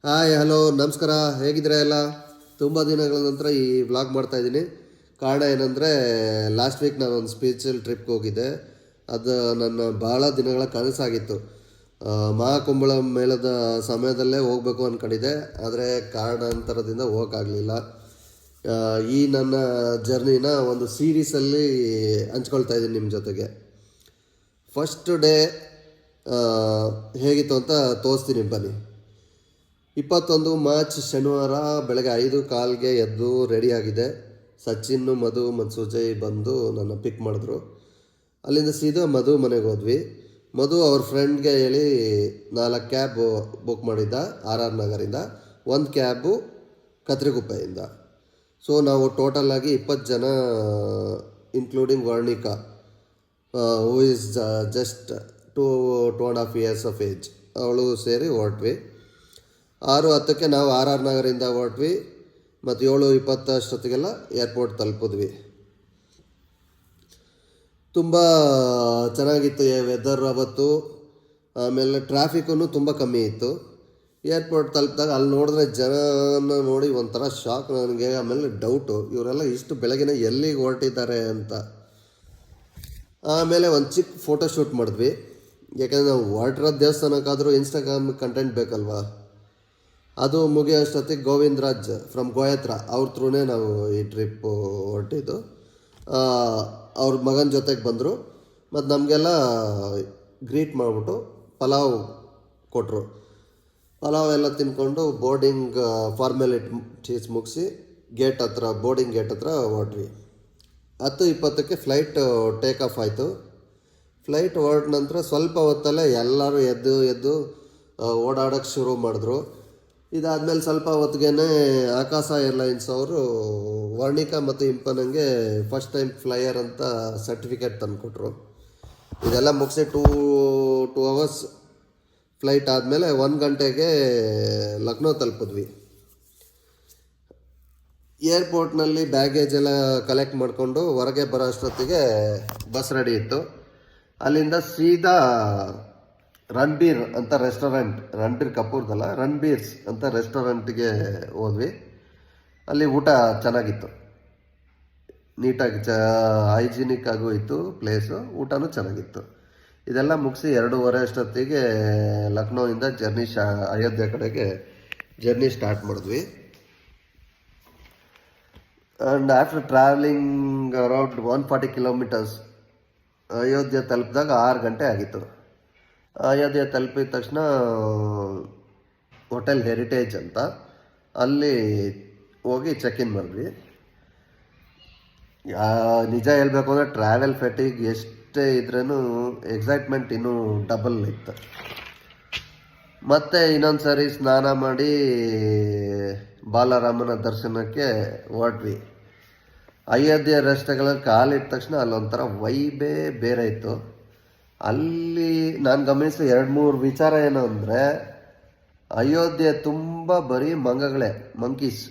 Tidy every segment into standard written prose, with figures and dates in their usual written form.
Hi hello ನಮಸ್ಕಾರ. ಹೇಗಿದ್ದೀರಾ ಎಲ್ಲ? ತುಂಬ ದಿನಗಳ ನಂತರ ಈ ವ್ಲಾಗ್ ಮಾಡ್ತಾಯಿದ್ದೀನಿ. ಕಾರಣ ಏನಂದರೆ, ಲಾಸ್ಟ್ ವೀಕ್ ನಾನು ಒಂದು ಸ್ಪಿರಿಚುವಲ್ ಟ್ರಿಪ್ಗೆ ಹೋಗಿದ್ದೆ. ಅದು ನನ್ನ ಭಾಳ ದಿನಗಳ ಕನಸಾಗಿತ್ತು. ಮಹಾಕುಂಭಳ ಮೇಳದ ಸಮಯದಲ್ಲೇ ಹೋಗಬೇಕು ಅಂದ್ಕೊಂಡಿದ್ದೆ, ಆದರೆ ಕಾರಣಾಂತರದಿಂದ ಹೋಗೋಕ್ಕಾಗಲಿಲ್ಲ. ಈ ನನ್ನ ಜರ್ನಿನ ಒಂದು ಸೀರೀಸಲ್ಲಿ ಹಂಚ್ಕೊಳ್ತಾ ಇದ್ದೀನಿ ನಿಮ್ಮ ಜೊತೆಗೆ. ಫಸ್ಟ್ ಡೇ ಹೇಗಿತ್ತು ಅಂತ ತೋರಿಸ್ತೀನಿ ಬನ್ನಿ. 21 ಮಾರ್ಚ್ ಶನಿವಾರ ಬೆಳಗ್ಗೆ 5:15ಗೆ ಎದ್ದು ರೆಡಿಯಾಗಿದೆ. ಸಚಿನ್, ಮಧು ಮತ್ತು ಸುಜಯ್ ಬಂದು ನನ್ನ ಪಿಕ್ ಮಾಡಿದ್ರು. ಅಲ್ಲಿಂದ ಸೀದಾ ಮಧು ಮನೆಗೆ ಹೋದ್ವಿ. ಮಧು ಅವ್ರ ಫ್ರೆಂಡ್ಗೆ ಹೇಳಿ 4 ಕ್ಯಾಬ್ ಬುಕ್ ಮಾಡಿದ್ದ RR ನಗರಿಂದ, ಒಂದು ಕ್ಯಾಬು ಕತ್ರಿಗುಪ್ಪೆಯಿಂದ. ಸೊ ನಾವು ಟೋಟಲಾಗಿ 20 ಜನ, including Varnika, who is just 2.5 years of age, ಅವಳು ಸೇರಿ ಹೊರಟ್ವಿ. 6:10ಕ್ಕೆ ನಾವು RR ನಗರಿಂದ ಹೊರಟ್ವಿ ಮತ್ತು 7:20 ಅಷ್ಟೊತ್ತಿಗೆಲ್ಲ ಏರ್ಪೋರ್ಟ್ ತಲುಪಿದ್ವಿ. ತುಂಬ ಚೆನ್ನಾಗಿತ್ತು ವೆದರ್ ಅವತ್ತು. ಆಮೇಲೆ ಟ್ರಾಫಿಕ್ಕೂ ತುಂಬ ಕಮ್ಮಿ ಇತ್ತು. ಏರ್ಪೋರ್ಟ್ ತಲುಪಿದಾಗ ಅಲ್ಲಿ ನೋಡಿದ್ರೆ ಜನನ ನೋಡಿ ಒಂಥರ ಶಾಕ್ ನನಗೆ. ಆಮೇಲೆ ಡೌಟು, ಇವರೆಲ್ಲ ಇಷ್ಟು ಬೆಳಗಿನ ಎಲ್ಲಿಗೆ ಹೊರಟಿದ್ದಾರೆ ಅಂತ. ಆಮೇಲೆ ಒಂದು ಚಿಕ್ಕ ಫೋಟೋ ಶೂಟ್ ಮಾಡಿದ್ವಿ, ಯಾಕೆಂದರೆ ನಾವು ಹೊರಟಿರೋ ದೇವಸ್ಥಾನಕ್ಕಾದರೂ ಇನ್ಸ್ಟಾಗ್ರಾಮ್ ಕಂಟೆಂಟ್ ಬೇಕಲ್ವಾ. ಅದು ಮುಗಿಯೋಷ್ಟೊತ್ತಿಗೆ ಗೋವಿಂದರಾಜ್ ಫ್ರಮ್ ಗೋಯತ್ರ ಅವ್ರ ಥ್ರೂನೇ ನಾವು ಈ ಟ್ರಿಪ್ ಹೊರಟಿದ್ದು. ಅವ್ರ ಮಗನ ಜೊತೆಗೆ ಬಂದರು ಮತ್ತು ನಮಗೆಲ್ಲ ಗ್ರೀಟ್ ಮಾಡಿಬಿಟ್ಟು ಪಲಾವ್ ಕೊಟ್ಟರು. ಪಲಾವ್ ಎಲ್ಲ ತಿನ್ಕೊಂಡು ಬೋರ್ಡಿಂಗ್ ಫಾರ್ಮ್ಯಾಲಿಟೀಸ್ ಮುಗಿಸಿ ಬೋರ್ಡಿಂಗ್ ಗೇಟ್ ಹತ್ರ ಹೊರಟ್ವಿ. 10:20ಕ್ಕೆ ಫ್ಲೈಟ್ ಟೇಕ್ ಆಫ್ ಆಯಿತು. ಫ್ಲೈಟ್ ಹೊರಟ ನಂತರ ಸ್ವಲ್ಪ ಹೊತ್ತಲ್ಲೇ ಎಲ್ಲರೂ ಎದ್ದು ಓಡಾಡೋಕ್ಕೆ ಶುರು ಮಾಡಿದ್ರು. ಇದಾದಮೇಲೆ ಸ್ವಲ್ಪ ಹೊತ್ತಿಗೆ ಆಕಾಶ ಏರ್ಲೈನ್ಸ್ ಅವರು ವರ್ಣಿಕಾ ಮತ್ತು ಇಂಪನಂಗೆ ಫಸ್ಟ್ ಟೈಮ್ ಫ್ಲೈಯರ್ ಅಂತ ಸರ್ಟಿಫಿಕೇಟ್ ತಂದುಕೊಟ್ರು. ಇದೆಲ್ಲ ಮುಗಿಸಿ 2 hours ಫ್ಲೈಟ್ ಆದಮೇಲೆ 1 ಗಂಟೆಗೆ ಲಕ್ನೋ ತಲುಪಿದ್ವಿ. ಏರ್ಪೋರ್ಟ್ನಲ್ಲಿ ಬ್ಯಾಗೇಜ್ ಎಲ್ಲ ಕಲೆಕ್ಟ್ ಮಾಡಿಕೊಂಡು ಹೊರಗೆ ಬರೋ ಅಷ್ಟೊತ್ತಿಗೆ ಬಸ್ ರೆಡಿ ಇತ್ತು. ಅಲ್ಲಿಂದ ಸೀದಾ ರಣಬೀರ್ ಅಂತ ರೆಸ್ಟೋರೆಂಟ್, ರಣಬೀರ್ ಕಪೂರ್ದಲ್ಲ, ರಣಬೀರ್ಸ್ ಅಂತ ರೆಸ್ಟೋರೆಂಟ್ಗೆ ಹೋದ್ವಿ. ಅಲ್ಲಿ ಊಟ ಚೆನ್ನಾಗಿತ್ತು, ನೀಟಾಗಿ ಹೈಜಿನಿಕ್ ಆಗೂ ಇತ್ತು ಪ್ಲೇಸು, ಊಟನೂ ಚೆನ್ನಾಗಿತ್ತು. ಇದೆಲ್ಲ ಮುಗಿಸಿ 2:30 ಅಷ್ಟೊತ್ತಿಗೆ ಲಕ್ನೋಯಿಂದ ಅಯೋಧ್ಯೆ ಕಡೆಗೆ ಜರ್ನಿ ಸ್ಟಾರ್ಟ್ ಮಾಡಿದ್ವಿ. And after travelling around 140 kilometers Ayodhya ತಲುಪಿದಾಗ 6 ಗಂಟೆ ಆಗಿತ್ತು. ಅಯೋಧ್ಯೆ ತಲುಪಿದ ತಕ್ಷಣ ಹೋಟೆಲ್ ಹೆರಿಟೇಜ್ ಅಂತ ಅಲ್ಲಿ ಹೋಗಿ ಚೆಕ್ ಇನ್ ಮಾಡಿದ್ವಿ. ನಿಜ ಹೇಳಬೇಕು ಅಂದರೆ ಟ್ರಾವೆಲ್ ಫೆಟಿಗ್ ಎಷ್ಟೇ ಇದ್ರೂ ಎಕ್ಸೈಟ್ಮೆಂಟ್ ಇನ್ನೂ ಡಬಲ್ ಇತ್ತು. ಮತ್ತೆ ಇನ್ನೊಂದು ಸರಿ ಸ್ನಾನ ಮಾಡಿ ಬಾಲರಾಮನ ದರ್ಶನಕ್ಕೆ ಹೊರಟ್ವಿ. ಅಯೋಧ್ಯೆ ರಸ್ತೆಗಳಲ್ಲಿ ಕಾಲಿಟ್ಟ ತಕ್ಷಣ ಅಲ್ಲೊಂಥರ ವೈಬೇ ಬೇರೆ ಇತ್ತು. ಅಲ್ಲಿ ನಾನು ಗಮನಿಸಿದ 2-3 ವಿಚಾರ ಏನು ಅಂದರೆ, ಅಯೋಧ್ಯೆ ತುಂಬ ಬರೀ ಮಂಕೀಸ್.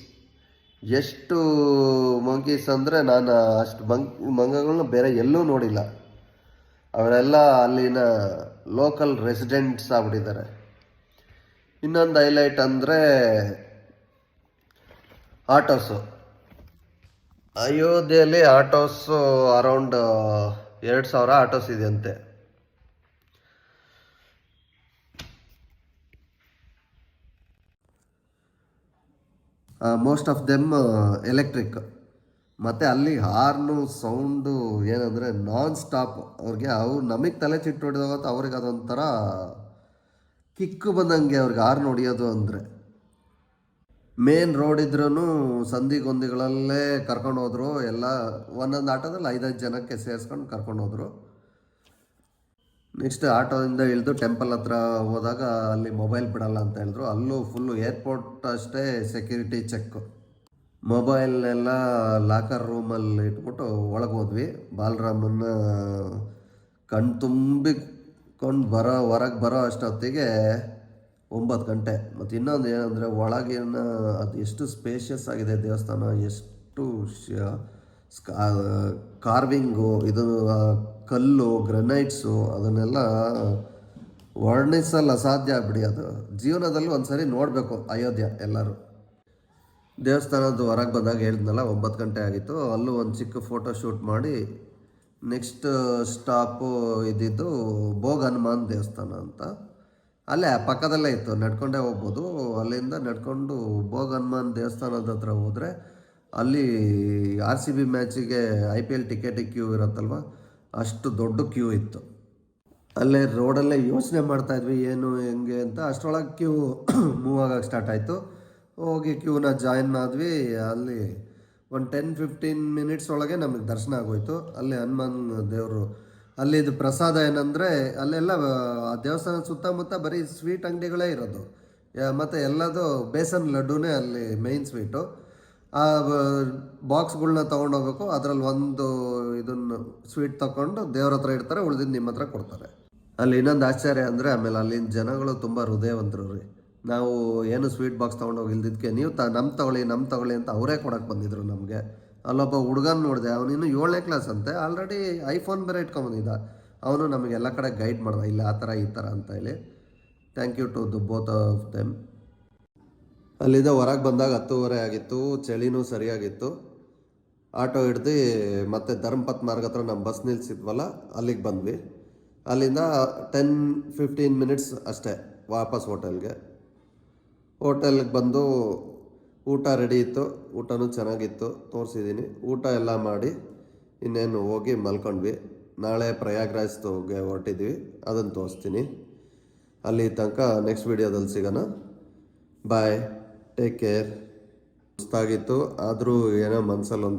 ಎಷ್ಟು ಮಂಕೀಸ್ ಅಂದರೆ ನಾನು ಅಷ್ಟು ಮಂಗಗಳನ್ನ ಬೇರೆ ಎಲ್ಲೂ ನೋಡಿಲ್ಲ. ಅವರೆಲ್ಲ ಅಲ್ಲಿನ ಲೋಕಲ್ ರೆಸಿಡೆಂಟ್ಸ್ ಆಗ್ಬಿಟ್ಟಿದ್ದಾರೆ. ಇನ್ನೊಂದು ಹೈಲೈಟ್ ಅಂದರೆ ಆಟೋಸು. ಅಯೋಧ್ಯೆಯಲ್ಲಿ ಆಟೋಸು ಅರೌಂಡ್ 2,000 ಆಟೋಸ್ ಇದೆಯಂತೆ. Most of them electric. ಮತ್ತು ಅಲ್ಲಿ ಹಾರ್ನು ಸೌಂಡು ಏನಂದರೆ ನಾನ್ ಸ್ಟಾಪ್. ಅವ್ರು ನಮಗೆ ತಲೆ ಚಿಟ್ಟು ಹೊಡೆದಾಗ ಅವ್ರಿಗೆ ಅದೊಂಥರ ಕಿಕ್ಕು ಬಂದಂಗೆ ಅವ್ರಿಗೆ ಹಾರ್ನ್ ಹೊಡಿಯೋದು ಅಂದರೆ. ಮೇನ್ ರೋಡ್ ಇದ್ರೂ ಸಂದಿಗೊಂದಿಗಳಲ್ಲೇ ಕರ್ಕೊಂಡು ಹೋದರು. ಎಲ್ಲ ಒಂದೊಂದು ಆಟೋದಲ್ಲಿ 5-5 ಜನಕ್ಕೆ ಸೇರಿಸ್ಕೊಂಡು ಕರ್ಕೊಂಡು ಹೋದರು. ನೆಕ್ಸ್ಟ್ ಆಟೋದಿಂದ ಇಳಿದು ಟೆಂಪಲ್ ಹತ್ರ ಹೋದಾಗ ಅಲ್ಲಿ ಮೊಬೈಲ್ ಬಿಡಲ್ಲ ಅಂತ ಹೇಳಿದ್ರು. ಅಲ್ಲೂ ಫುಲ್ಲು ಏರ್ಪೋರ್ಟ್ ಅಷ್ಟೇ ಸೆಕ್ಯೂರಿಟಿ ಚೆಕ್. ಮೊಬೈಲ್ನೆಲ್ಲ ಲಾಕರ್ ರೂಮಲ್ಲಿ ಇಟ್ಬಿಟ್ಟು ಒಳಗೆ ಹೋದ್ವಿ. ಬಾಲರಾಮನ್ನ ಕಣ್ ತುಂಬಿಕೊಂಡು ಹೊರಗೆ ಬರೋ ಅಷ್ಟೊತ್ತಿಗೆ 9 ಗಂಟೆ. ಮತ್ತು ಇನ್ನೊಂದು ಏನಂದರೆ, ಒಳಗಿನ ಅದು ಎಷ್ಟು ಸ್ಪೇಷಿಯಸ್ ಆಗಿದೆ ದೇವಸ್ಥಾನ, ಎಷ್ಟು ಕಾರ್ವಿಂಗು, ಇದು ಕಲ್ಲು ಗ್ರೆನೈಟ್ಸು, ಅದನ್ನೆಲ್ಲ ವರ್ಣಿಸಲ್ಲ, ಅಸಾಧ್ಯ ಬಿಡಿ. ಅದು ಜೀವನದಲ್ಲಿ ಒಂದ್ಸರಿ ನೋಡಬೇಕು ಅಯೋಧ್ಯ ಎಲ್ಲರೂ. ದೇವಸ್ಥಾನದ ಹೊರಗೆ ಬಂದಾಗ ಹೇಳಿದ್ನಲ್ಲ 9 ಗಂಟೆ ಆಗಿತ್ತು. ಅಲ್ಲೂ ಒಂದು ಚಿಕ್ಕ ಫೋಟೋ ಶೂಟ್ ಮಾಡಿ ನೆಕ್ಸ್ಟ್ ಸ್ಟಾಪು ಇದ್ದಿದ್ದು ಭೋಗ ಹನುಮಾನ್ ದೇವಸ್ಥಾನ ಅಂತ. ಅಲ್ಲೇ ಪಕ್ಕದಲ್ಲೇ ಇತ್ತು, ನಡ್ಕೊಂಡೇ ಹೋಗ್ಬೋದು. ಅಲ್ಲಿಂದ ನಡ್ಕೊಂಡು ಭೋಗ ಹನುಮಾನ್ ದೇವಸ್ಥಾನದ ಹತ್ರ ಹೋದರೆ ಅಲ್ಲಿ RCB ಮ್ಯಾಚಿಗೆ IPL ಟಿಕೆಟಿಗೆ ಕ್ಯೂ ಇರುತ್ತಲ್ವ, ಅಷ್ಟು ದೊಡ್ಡ ಕ್ಯೂ ಇತ್ತು. ಅಲ್ಲೇ ರೋಡಲ್ಲೇ ಯೋಚನೆ ಮಾಡ್ತಾಯಿದ್ವಿ ಏನು ಹೆಂಗೆ ಅಂತ. ಅಷ್ಟರೊಳಗೆ ಕ್ಯೂ ಮೂವ್ ಆಗೋಕ್ಕೆ ಸ್ಟಾರ್ಟ್ ಆಯಿತು. ಹೋಗಿ ಕ್ಯೂನ ಜಾಯಿನ್ ಆದ್ವಿ. ಅಲ್ಲಿ ಒಂದು 10-15 ಮಿನಿಟ್ಸ್ ಒಳಗೆ ನಮಗೆ ದರ್ಶನ ಆಗೋಯ್ತು. ಅಲ್ಲಿ ಹನುಮಾನ್ ದೇವರು. ಅಲ್ಲಿದು ಪ್ರಸಾದ ಏನಂದರೆ ಅಲ್ಲೆಲ್ಲ ಆ ದೇವಸ್ಥಾನದ ಸುತ್ತಮುತ್ತ ಬರೀ ಸ್ವೀಟ್ ಅಂಗಡಿಗಳೇ ಇರೋದು. ಮತ್ತು ಎಲ್ಲದು ಬೇಸನ್ ಲಡ್ಡುನೇ ಅಲ್ಲಿ ಮೇಯ್ನ್ ಸ್ವೀಟು. ಆ ಬಾಕ್ಸ್ಗಳ್ನ ತೊಗೊಂಡೋಗ್ಬೇಕು. ಅದರಲ್ಲಿ ಒಂದು ಇದನ್ನು ಸ್ವೀಟ್ ತೊಗೊಂಡು ದೇವ್ರ ಹತ್ರ ಇಡ್ತಾರೆ, ಉಳಿದಿದ್ದು ನಿಮ್ಮ ಹತ್ರ ಕೊಡ್ತಾರೆ. ಅಲ್ಲಿ ಇನ್ನೊಂದು ಆಶ್ಚರ್ಯ ಅಂದರೆ ಆಮೇಲೆ ಅಲ್ಲಿನ ಜನಗಳು ತುಂಬ ಹೃದಯವಂತರು ರೀ. ನಾವು ಏನು ಸ್ವೀಟ್ ಬಾಕ್ಸ್ ತೊಗೊಂಡೋಗಿ ಇಲ್ದಿದ್ದಕ್ಕೆ ನೀವು ನಮ್ಮ ತಗೊಳ್ಳಿ ಅಂತ ಅವರೇ ಕೊಡೋಕ್ಕೆ ಬಂದಿದ್ರು ನಮಗೆ. ಅಲ್ಲೊಬ್ಬ ಹುಡುಗನ ನೋಡಿದೆ, ಅವನಿನ್ನು 7ನೇ ಕ್ಲಾಸ್ ಅಂತೆ, ಆಲ್ರೆಡಿ ಐಫೋನ್ ಬೇರೆ ಇಟ್ಕೊಂಬಂದಿದ್ದ. ಅವನು ನಮಗೆಲ್ಲ ಕಡೆ ಗೈಡ್ ಮಾಡ್ದ, ಇಲ್ಲ ಆ ಥರ ಈ ಥರ ಅಂತ ಹೇಳಿ. Thank you to both of them. ಅಲ್ಲಿಂದ ಹೊರಗೆ ಬಂದಾಗ 10:30 ಆಗಿತ್ತು, ಚಳಿನೂ ಸರಿಯಾಗಿತ್ತು. ಆಟೋ ಹಿಡ್ದು ಮತ್ತೆ ಧರ್ಮಪತ್ ಮಾರ್ಗ ಹತ್ರ ನಮ್ಮ ಬಸ್ ನಿಲ್ಸಿದ್ವಲ್ಲ ಅಲ್ಲಿಗೆ ಬಂದ್ವಿ. ಅಲ್ಲಿಂದ 10-15 ಮಿನಿಟ್ಸ್ ಅಷ್ಟೇ ವಾಪಸ್ ಹೋಟೆಲ್ಗೆ ಬಂದು ಊಟ ರೆಡಿ ಇತ್ತು. ಊಟನೂ ಚೆನ್ನಾಗಿತ್ತು, ತೋರಿಸಿದ್ದೀನಿ. ಊಟ ಎಲ್ಲ ಮಾಡಿ ಇನ್ನೇನು ಹೋಗಿ ಮಲ್ಕೊಂಡ್ವಿ. ನಾಳೆ ಪ್ರಯಾಗ್ರಾಜ್ಗೆ ಹೊರಟಿದ್ವಿ, ಅದನ್ನು ತೋರಿಸ್ತೀನಿ. ಅಲ್ಲಿ ತನಕ ನೆಕ್ಸ್ಟ್ ವೀಡಿಯೋದಲ್ಲಿ ಸಿಗೋಣ. ಬಾಯ್, ಟೇಕ್ ಕೇರ್. ಸುಸ್ತಾಗಿತ್ತು, ಆದರೂ ಏನೋ ಮನಸ್ಸಲ್ಲಿ